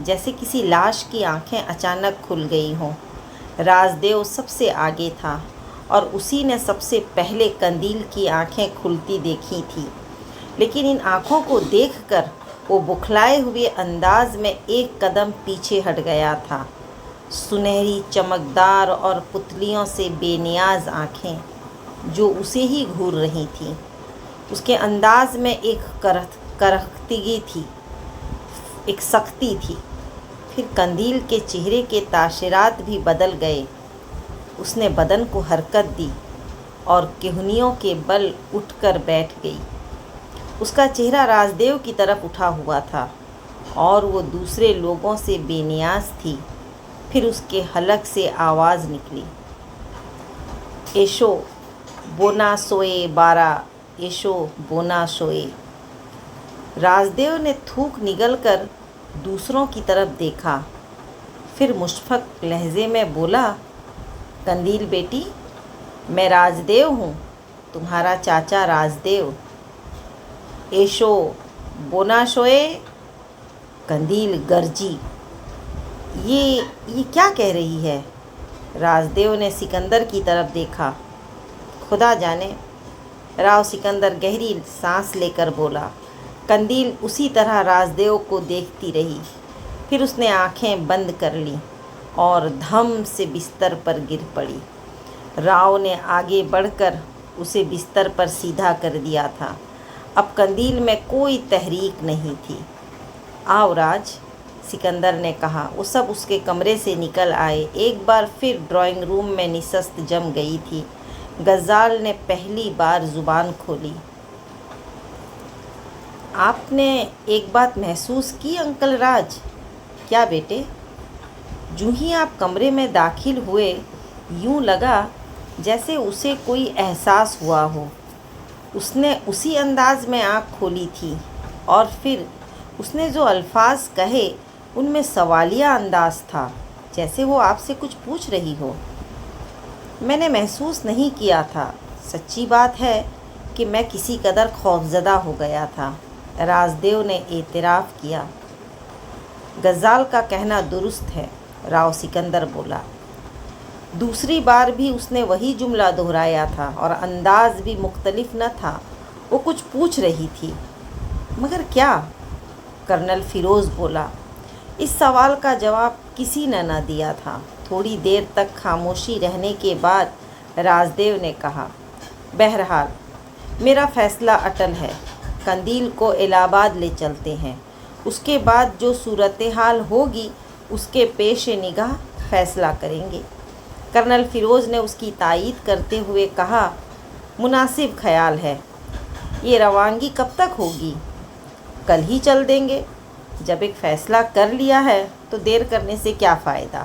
جیسے کسی لاش کی آنکھیں اچانک کھل گئی ہوں۔ رازدیو سب سے آگے تھا اور اسی نے سب سے پہلے قندیل کی آنکھیں کھلتی دیکھی تھی، لیکن ان آنکھوں کو دیکھ کر وہ بکھلائے ہوئے انداز میں ایک قدم پیچھے ہٹ گیا تھا۔ سنہری چمکدار اور پتلیوں سے بے نیاز آنکھیں جو اسے ہی گھور رہی تھیں۔ اس کے انداز میں ایک کرختگی تھی، ایک سختی تھی۔ پھر قندیل کے چہرے کے تاثرات بھی بدل گئے۔ اس نے بدن کو حرکت دی اور کہنیوں کے بل اٹھ کر بیٹھ گئی۔ اس کا چہرہ رازدیو کی طرف اٹھا ہوا تھا اور وہ دوسرے لوگوں سے بے نیاز تھی۔ پھر اس کے حلق سے آواز نکلی، ایشو بونا سوئے بارا، ایشو بونا سوئے۔ رازدیو نے تھوک نگل کر دوسروں کی طرف دیکھا، پھر مشفق لہجے میں بولا، قندیل بیٹی، میں رازدیو ہوں، تمہارا چاچا رازدیو۔ ایشو بونا سوئے۔ قندیل گرجی، یہ کیا کہہ رہی ہے؟ رازدیو نے سکندر کی طرف دیکھا۔ خدا جانے، راؤ سکندر گہری سانس لے کر بولا۔ قندیل اسی طرح رازدیو کو دیکھتی رہی، پھر اس نے آنکھیں بند کر لیں اور دھم سے بستر پر گر پڑی۔ راؤ نے آگے بڑھ کر اسے بستر پر سیدھا کر دیا تھا۔ اب قندیل میں کوئی تحریک نہیں تھی۔ آؤ راج، سکندر نے کہا۔ وہ سب اس کے کمرے سے نکل آئے۔ ایک بار پھر ڈرائنگ روم میں نشست جم گئی تھی۔ غزال نے پہلی بار زبان کھولی۔ آپ نے ایک بات محسوس کی انکل راج؟ کیا بیٹے؟ جو ہی آپ کمرے میں داخل ہوئے، یوں لگا جیسے اسے کوئی احساس ہوا ہو۔ اس نے اسی انداز میں آنکھ کھولی تھی اور پھر اس نے جو الفاظ کہے ان میں سوالیہ انداز تھا، جیسے وہ آپ سے کچھ پوچھ رہی ہو۔ میں نے محسوس نہیں کیا تھا۔ سچی بات ہے کہ میں کسی قدر خوفزدہ ہو گیا تھا، رازدیو نے اعتراف کیا۔ غزال کا کہنا درست ہے، راؤ سکندر بولا۔ دوسری بار بھی اس نے وہی جملہ دہرایا تھا اور انداز بھی مختلف نہ تھا۔ وہ کچھ پوچھ رہی تھی، مگر کیا؟ کرنل فیروز بولا۔ اس سوال کا جواب کسی نے نہ دیا تھا۔ تھوڑی دیر تک خاموشی رہنے کے بعد رازدیو نے کہا، بہرحال میرا فیصلہ اٹل ہے۔ قندیل کو الہ آباد لے چلتے ہیں۔ اس کے بعد جو صورتحال ہوگی اس کے پیش نگاہ فیصلہ کریں گے۔ کرنل فیروز نے اس کی تائید کرتے ہوئے کہا، مناسب خیال ہے۔ یہ روانگی کب تک ہوگی؟ کل ہی چل دیں گے۔ جب ایک فیصلہ کر لیا ہے تو دیر کرنے سے کیا فائدہ؟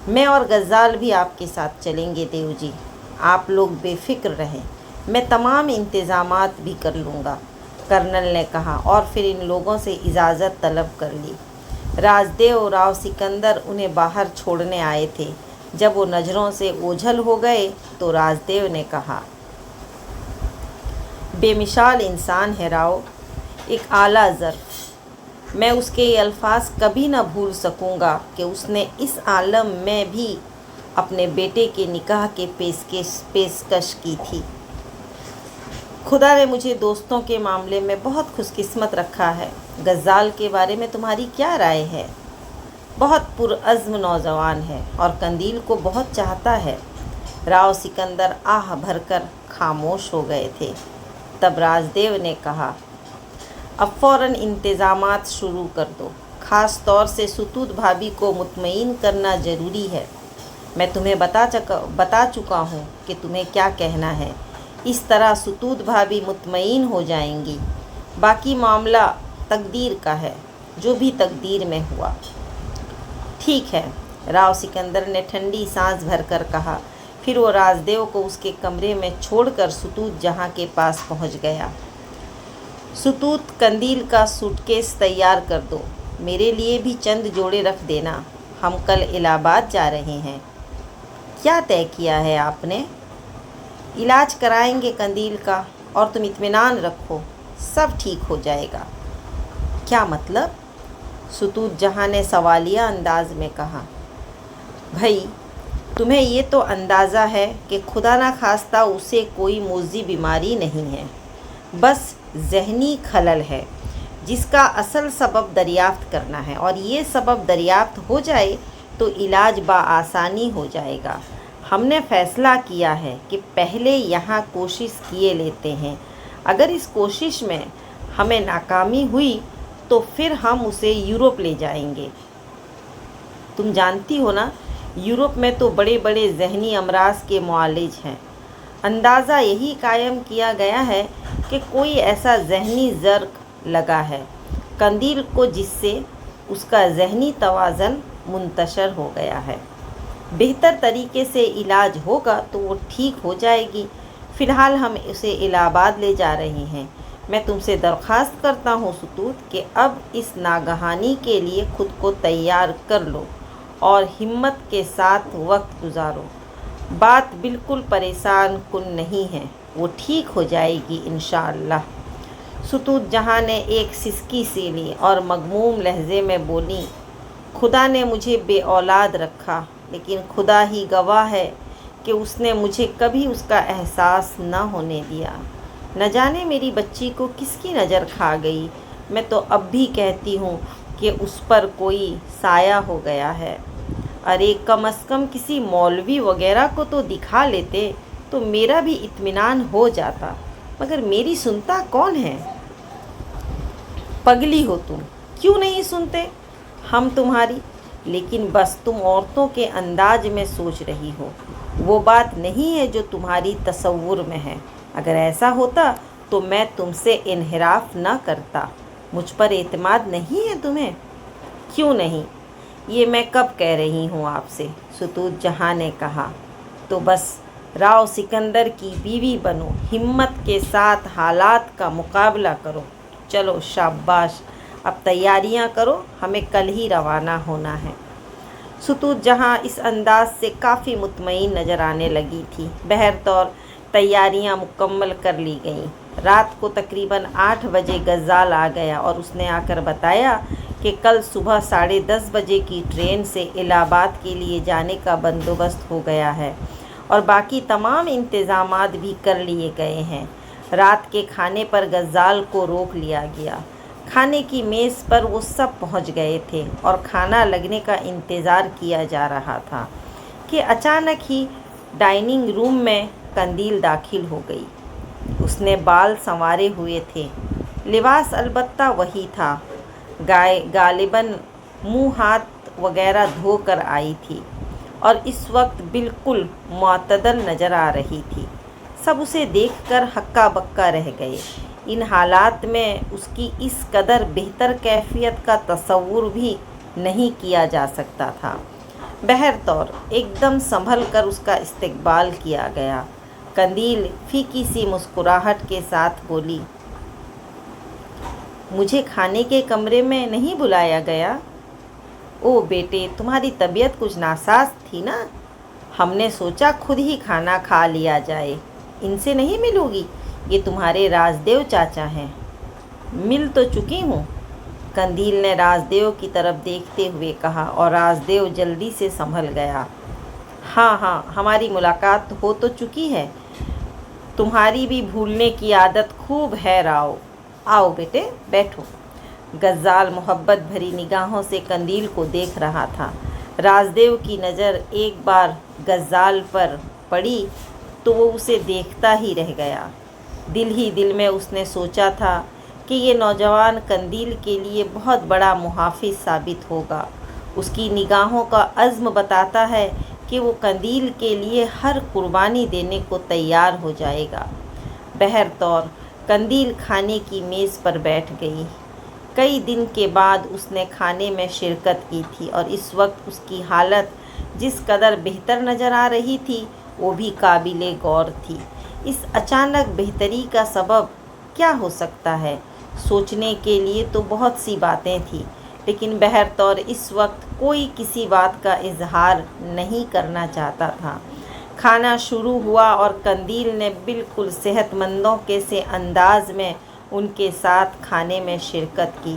میں اور غزال بھی آپ کے ساتھ چلیں گے دیو جی، آپ لوگ بے فکر رہیں، میں تمام انتظامات بھی کر لوں گا، کرنل نے کہا اور پھر ان لوگوں سے اجازت طلب کر لی۔ رازدیو اور راؤ سکندر انہیں باہر چھوڑنے آئے تھے۔ جب وہ نظروں سے اوجھل ہو گئے تو رازدیو نے کہا، بے مثال انسان ہے راؤ، ایک اعلیٰ ظرف۔ میں اس کے یہ الفاظ کبھی نہ بھول سکوں گا کہ اس نے اس عالم میں بھی اپنے بیٹے کے نکاح کے پیشکش کی تھی۔ خدا نے مجھے دوستوں کے معاملے میں بہت خوش قسمت رکھا ہے۔ غزال کے بارے میں تمہاری کیا رائے ہے؟ بہت پرعزم نوجوان ہے اور قندیل کو بہت چاہتا ہے۔ راؤ سکندر آہ بھر کر خاموش ہو گئے تھے۔ تب رازدیو نے کہا، اب فوراً انتظامات شروع کر دو، خاص طور سے ستوت بھابھی کو مطمئن کرنا ضروری ہے۔ میں تمہیں بتا چکا ہوں کہ تمہیں کیا کہنا ہے۔ اس طرح ستوت بھابھی مطمئن ہو جائیں گی۔ باقی معاملہ تقدیر کا ہے، جو بھی تقدیر میں ہوا۔ ٹھیک ہے، راؤ سکندر نے ٹھنڈی سانس بھر کر کہا۔ پھر وہ رازدیو کو اس کے کمرے میں چھوڑ کر ستوت جہاں کے پاس پہنچ گیا۔ ستوت، قندیل کا سوٹ کیس تیار کر دو، میرے لیے بھی چند جوڑے رکھ دینا، ہم کل الہ آباد جا رہے ہیں۔ کیا طے کیا ہے آپ نے؟ علاج کرائیں گے قندیل کا، اور تم اطمینان رکھو، سب ٹھیک ہو جائے گا۔ کیا مطلب؟ ستوت جہاں نے سوالیہ انداز میں کہا، بھائی تمہیں یہ تو اندازہ ہے کہ خدا نہ خواستہ اسے کوئی موذی بیماری نہیں ہے، بس ذہنی خلل ہے جس کا اصل سبب دریافت کرنا ہے، اور یہ سبب دریافت ہو جائے تو علاج بآسانی ہو جائے گا۔ ہم نے فیصلہ کیا ہے کہ پہلے یہاں کوشش کیے لیتے ہیں، اگر اس کوشش میں ہمیں ناکامی ہوئی تو پھر ہم اسے یورپ لے جائیں گے۔ تم جانتی ہو نا، یورپ میں تو بڑے بڑے ذہنی امراض کے معالج ہیں۔ اندازہ یہی قائم کیا گیا ہے کہ کوئی ایسا ذہنی زرق لگا ہے قندیل کو جس سے اس کا ذہنی توازن منتشر ہو گیا ہے۔ بہتر طریقے سے علاج ہوگا تو وہ ٹھیک ہو جائے گی۔ فی الحال ہم اسے الہ آباد لے جا رہے ہیں۔ میں تم سے درخواست کرتا ہوں ستوت کہ اب اس ناگہانی کے لیے خود کو تیار کر لو اور ہمت کے ساتھ وقت گزارو۔ بات بالکل پریشان کن نہیں ہے، وہ ٹھیک ہو جائے گی انشاءاللہ۔ ستوت جہاں نے ایک سسکی سی لی اور مغموم لہجے میں بولی، خدا نے مجھے بے اولاد رکھا، لیکن خدا ہی گواہ ہے کہ اس نے مجھے کبھی اس کا احساس نہ ہونے دیا۔ نہ جانے میری بچی کو کس کی نظر کھا گئی، میں تو اب بھی کہتی ہوں کہ اس پر کوئی سایہ ہو گیا ہے۔ ارے کم از کم کسی مولوی وغیرہ کو تو دکھا لیتے تو میرا بھی اطمینان ہو جاتا، مگر میری سنتا کون ہے؟ پگلی ہو تم، کیوں نہیں سنتے ہم تمہاری؟ لیکن بس تم عورتوں کے انداز میں سوچ رہی ہو، وہ بات نہیں ہے جو تمہاری تصور میں ہے۔ اگر ایسا ہوتا تو میں تم سے انحراف نہ کرتا۔ مجھ پر اعتماد نہیں ہے تمہیں؟ کیوں نہیں؟ یہ میں کب کہہ رہی ہوں آپ سے، ستوت جہاں نے کہا۔ تو بس راؤ سکندر کی بیوی بنو، ہمت کے ساتھ حالات کا مقابلہ کرو۔ چلو شاباش، اب تیاریاں کرو، ہمیں کل ہی روانہ ہونا ہے۔ ستوت جہاں اس انداز سے کافی مطمئن نظر آنے لگی تھی۔ بہرطور تیاریاں مکمل کر لی گئیں۔ رات کو تقریباً 8 بجے غزال آ گیا اور اس نے آ کر بتایا کہ کل صبح 10:30 بجے کی ٹرین سے الہ آباد کے لیے جانے کا بندوبست ہو گیا ہے اور باقی تمام انتظامات بھی کر لیے گئے ہیں۔ رات کے کھانے پر غزال کو روک لیا گیا۔ کھانے کی میز پر وہ سب پہنچ گئے تھے اور کھانا لگنے کا انتظار کیا جا رہا تھا کہ اچانک ہی ڈائننگ روم میں قندیل داخل ہو گئی۔ اس نے بال سنوارے ہوئے تھے، لباس البتہ وہی تھا، غالباً منہ ہاتھ وغیرہ دھو کر آئی تھی اور اس وقت بالکل معتدل نظر آ رہی تھی۔ سب اسے دیکھ کر ہکا بکا رہ گئے۔ ان حالات میں اس کی اس قدر بہتر کیفیت کا تصور بھی نہیں کیا جا سکتا تھا۔ بہرطور ایک دم سنبھل کر اس کا استقبال کیا گیا۔ قندیل پھیکی سی مسکراہٹ کے ساتھ بولی، مجھے کھانے کے کمرے میں نہیں بلایا گیا؟ او بیٹے، تمہاری طبیعت کچھ ناساز تھی نا، ہم نے سوچا خود ہی کھانا کھا لیا جائے۔ ان سے نہیں ملو گی؟ یہ تمہارے رازدیو چاچا ہیں۔ مل تو چکی ہوں، قندیل نے رازدیو کی طرف دیکھتے ہوئے کہا اور رازدیو جلدی سے سنبھل گیا۔ ہاں، ہماری ملاقات ہو تو چکی ہے۔ تمہاری بھی بھولنے کی عادت خوب ہے راؤ۔ آؤ بیٹے بیٹھو۔ غزال محبت بھری نگاہوں سے قندیل کو دیکھ رہا تھا۔ رازدیو کی نظر ایک بار غزال پر پڑی تو وہ اسے دیکھتا ہی رہ گیا۔ دل ہی دل میں اس نے سوچا تھا کہ یہ نوجوان قندیل کے لیے بہت بڑا محافظ ثابت ہوگا۔ اس کی نگاہوں کا عزم بتاتا ہے کہ وہ قندیل کے لیے ہر قربانی دینے کو تیار ہو جائے گا۔ بہرطور قندیل کھانے کی میز پر بیٹھ گئی۔ کئی دن کے بعد اس نے کھانے میں شرکت کی تھی اور اس وقت اس کی حالت جس قدر بہتر نظر آ رہی تھی وہ بھی قابل غور تھی۔ اس اچانک بہتری کا سبب کیا ہو سکتا ہے؟ سوچنے کے لیے تو بہت سی باتیں تھیں، لیکن بہرطور اس وقت کوئی کسی بات کا اظہار نہیں کرنا چاہتا تھا۔ کھانا شروع ہوا اور قندیل نے بالکل صحت مندوں کے سے انداز میں ان کے ساتھ کھانے میں شرکت کی۔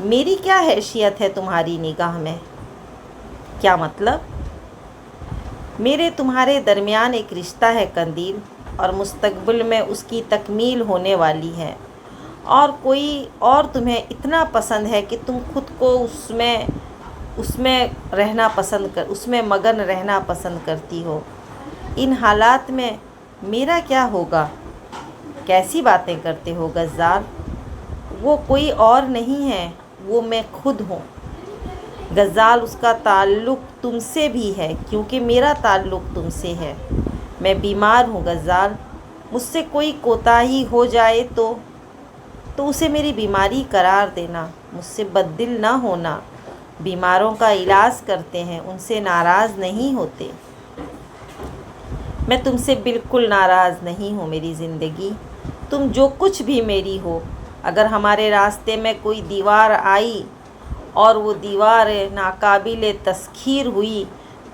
میری کیا حیثیت ہے تمہاری نگاہ میں؟ کیا مطلب؟ میرے تمہارے درمیان ایک رشتہ ہے قندیل، اور مستقبل میں اس کی تکمیل ہونے والی ہے، اور کوئی اور تمہیں اتنا پسند ہے کہ تم خود کو اس میں مگن رہنا پسند کرتی ہو۔ ان حالات میں میرا کیا ہوگا؟ کیسی باتیں کرتے ہو غزال؟ وہ کوئی اور نہیں ہے، وہ میں خود ہوں۔ غزال، اس کا تعلق تم سے بھی ہے کیونکہ میرا تعلق تم سے ہے۔ میں بیمار ہوں غزال، مجھ سے کوئی کوتاہی ہو جائے تو اسے میری بیماری قرار دینا، مجھ سے بددل نہ ہونا۔ بیماروں کا علاج کرتے ہیں، ان سے ناراض نہیں ہوتے۔ میں تم سے بالکل ناراض نہیں ہوں میری زندگی، تم جو کچھ بھی میری ہو۔ اگر ہمارے راستے میں کوئی دیوار آئی اور وہ دیوار ناقابل تسخیر ہوئی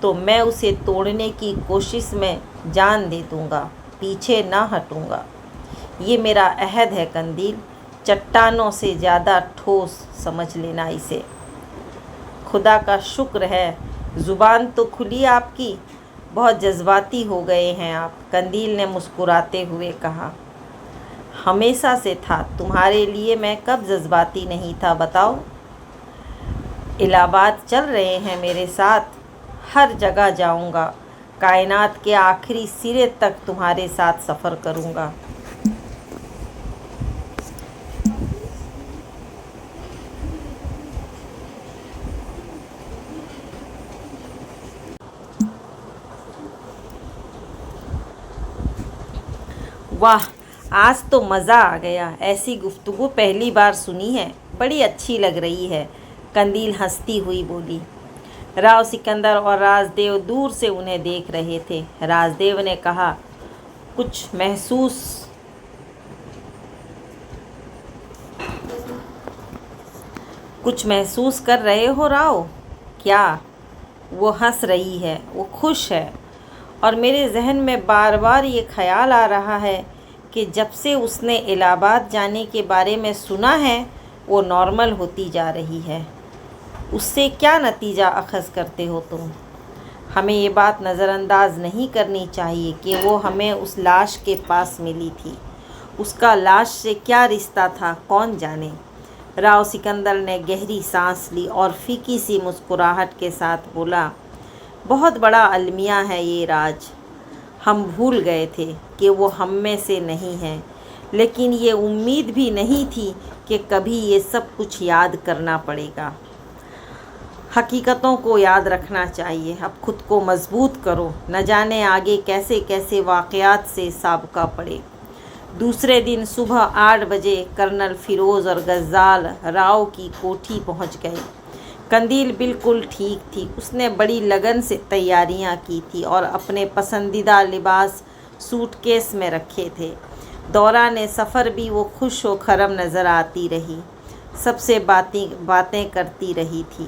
تو میں اسے توڑنے کی کوشش میں جان دے دوں گا، پیچھے نہ ہٹوں گا۔ یہ میرا عہد ہے قندیل، چٹانوں سے زیادہ ٹھوس سمجھ لینا اسے۔ خدا کا شکر ہے، زبان تو کھلی آپ کی، بہت جذباتی ہو گئے ہیں آپ، قندیل نے مسکراتے ہوئے کہا۔ ہمیشہ سے تھا، تمہارے لیے میں کب جذباتی نہیں تھا بتاؤ؟ الہ آباد چل رہے ہیں میرے ساتھ؟ ہر جگہ جاؤں گا، کائنات کے آخری سرے تک تمہارے ساتھ سفر کروں گا۔ واہ، آج تو مزہ آ گیا، ایسی گفتگو پہلی بار سنی ہے، بڑی اچھی لگ رہی ہے، قندیل ہنستی ہوئی بولی۔ راؤ سکندر اور رازدیو دور سے انہیں دیکھ رہے تھے۔ رازدیو نے کہا، کچھ محسوس کر رہے ہو راؤ؟ کیا؟ وہ ہنس رہی ہے، وہ خوش ہے، اور میرے ذہن میں بار بار یہ خیال آ رہا ہے کہ جب سے اس نے الہ آباد جانے کے بارے میں سنا ہے وہ نارمل ہوتی جا رہی ہے۔ اس سے کیا نتیجہ اخذ کرتے ہو تم؟ ہمیں یہ بات نظر انداز نہیں کرنی چاہیے کہ وہ ہمیں اس لاش کے پاس ملی تھی۔ اس کا لاش سے کیا رشتہ تھا کون جانے؟ راؤ سکندر نے گہری سانس لی اور پھیکی سی مسکراہٹ کے ساتھ بولا، بہت بڑا المیہ ہے یہ راج۔ ہم بھول گئے تھے کہ وہ ہم میں سے نہیں ہے، لیکن یہ امید بھی نہیں تھی کہ کبھی یہ سب کچھ یاد کرنا پڑے گا۔ حقیقتوں کو یاد رکھنا چاہیے، اب خود کو مضبوط کرو، نہ جانے آگے کیسے کیسے واقعات سے سابقہ پڑے۔ دوسرے دن صبح 8 بجے کرنل فیروز اور غزال راؤ کی کوٹھی پہنچ گئے۔ قندیل بالکل ٹھیک تھی، اس نے بڑی لگن سے تیاریاں کی تھی اور اپنے پسندیدہ لباس سوٹ کیس میں رکھے تھے۔ دوران سفر بھی وہ خوش و خرم نظر آتی رہی، سب سے باتیں کرتی رہی تھی،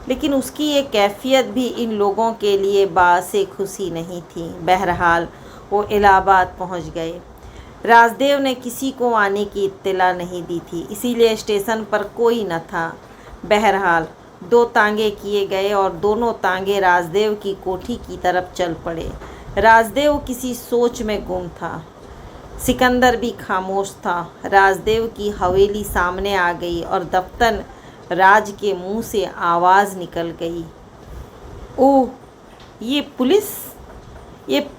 لیکن اس کی یہ کیفیت بھی ان لوگوں کے لیے باعث خوشی نہیں تھی۔ بہرحال وہ الہ آباد پہنچ گئے۔ رازدیو نے کسی کو آنے کی اطلاع نہیں دی تھی، اسی لیے اسٹیشن پر کوئی نہ تھا۔ بہرحال 2 تانگے کیے گئے اور دونوں تانگے رازدیو کی کوٹھی کی طرف چل پڑے۔ رازدیو کسی سوچ میں گم تھا، سکندر بھی خاموش تھا۔ رازدیو کی حویلی سامنے آ گئی اور دفتر راج کے منہ سے آواز نکل گئی، اوہ، یہ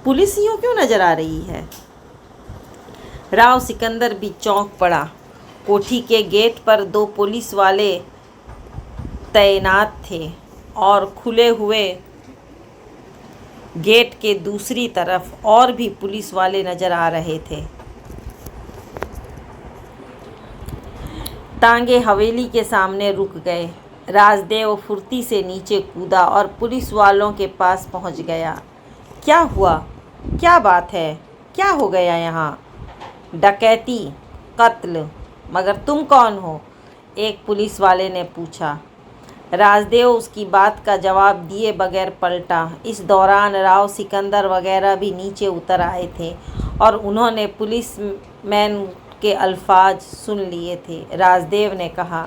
پولیس یوں کیوں نظر آ رہی ہے؟ راؤ سکندر بھی چونک پڑا۔ کوٹھی کے گیٹ پر 2 پولیس والے تعینات تھے اور کھلے ہوئے گیٹ کے دوسری طرف اور بھی پولیس والے نظر آ رہے تھے۔ تانگے حویلی کے سامنے رک گئے۔ رازدیو پھرتی سے نیچے کودا اور پولیس والوں کے پاس پہنچ گیا۔ کیا ہوا؟ کیا بات ہے؟ کیا ہو گیا یہاں؟ ڈکیتی، قتل، مگر تم کون ہو؟ ایک پولیس والے نے پوچھا۔ رازدیو اس کی بات کا جواب دیے بغیر پلٹا۔ اس دوران راؤ سکندر وغیرہ بھی نیچے اتر آئے تھے اور انہوں نے پولیس مین کے الفاظ سن لیے تھے۔ رازدیو نے کہا،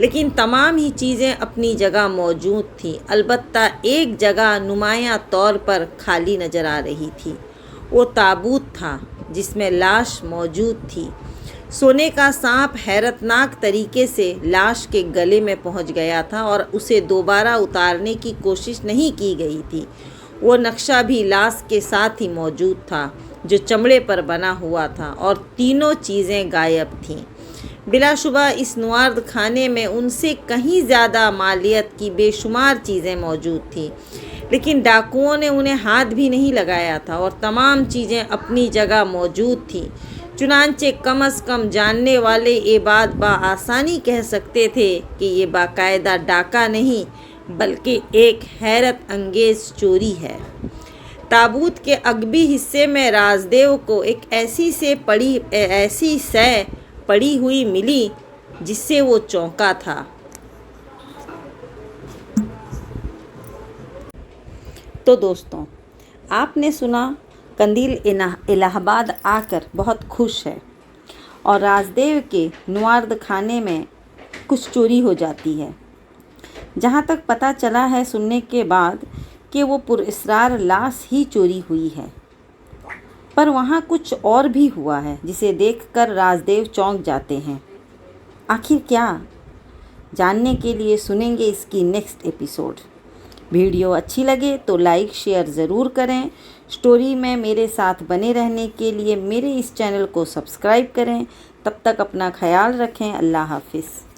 لیکن تمام ہی چیزیں اپنی جگہ موجود تھیں، البتہ ایک جگہ نمایاں طور پر خالی نظر آ رہی تھی۔ وہ تابوت تھا جس میں لاش موجود تھی۔ سونے کا سانپ حیرتناک طریقے سے لاش کے گلے میں پہنچ گیا تھا اور اسے دوبارہ اتارنے کی کوشش نہیں کی گئی تھی۔ وہ نقشہ بھی لاش کے ساتھ ہی موجود تھا جو چمڑے پر بنا ہوا تھا، اور تینوں چیزیں غائب تھیں۔ بلا شبہ اس نوارد خانے میں ان سے کہیں زیادہ مالیت کی بے شمار چیزیں موجود تھیں، لیکن ڈاکوؤں نے انہیں ہاتھ بھی نہیں لگایا تھا اور تمام چیزیں اپنی جگہ موجود تھیں۔ چنانچہ کم از کم جاننے والے یہ بات بآسانی کہہ سکتے تھے کہ یہ باقاعدہ ڈاکہ نہیں بلکہ ایک حیرت انگیز چوری ہے۔ تابوت کے عقبی حصے میں رازدیو کو ایک ایسی شے پڑی ہوئی ملی جس سے وہ چونکا تھا۔ تو دوستوں، آپ نے سنا قندیل الہ آباد آ کر بہت خوش ہے اور رازدیو کے نوارد خانے میں کچھ چوری ہو جاتی ہے۔ جہاں تک پتہ چلا ہے سننے کے بعد کہ وہ پراسرار لاش ہی چوری ہوئی ہے، پر وہاں کچھ اور بھی ہوا ہے جسے دیکھ کر رازدیو چونک جاتے ہیں۔ آخر کیا؟ جاننے کے لیے سنیں گے اس کی نیکسٹ ایپیسوڈ۔ ویڈیو اچھی لگے تو لائک شیئر ضرور کریں۔ سٹوری میں میرے ساتھ بنے رہنے کے لیے میرے اس چینل کو سبسکرائب کریں۔ تب تک اپنا خیال رکھیں۔ اللہ حافظ۔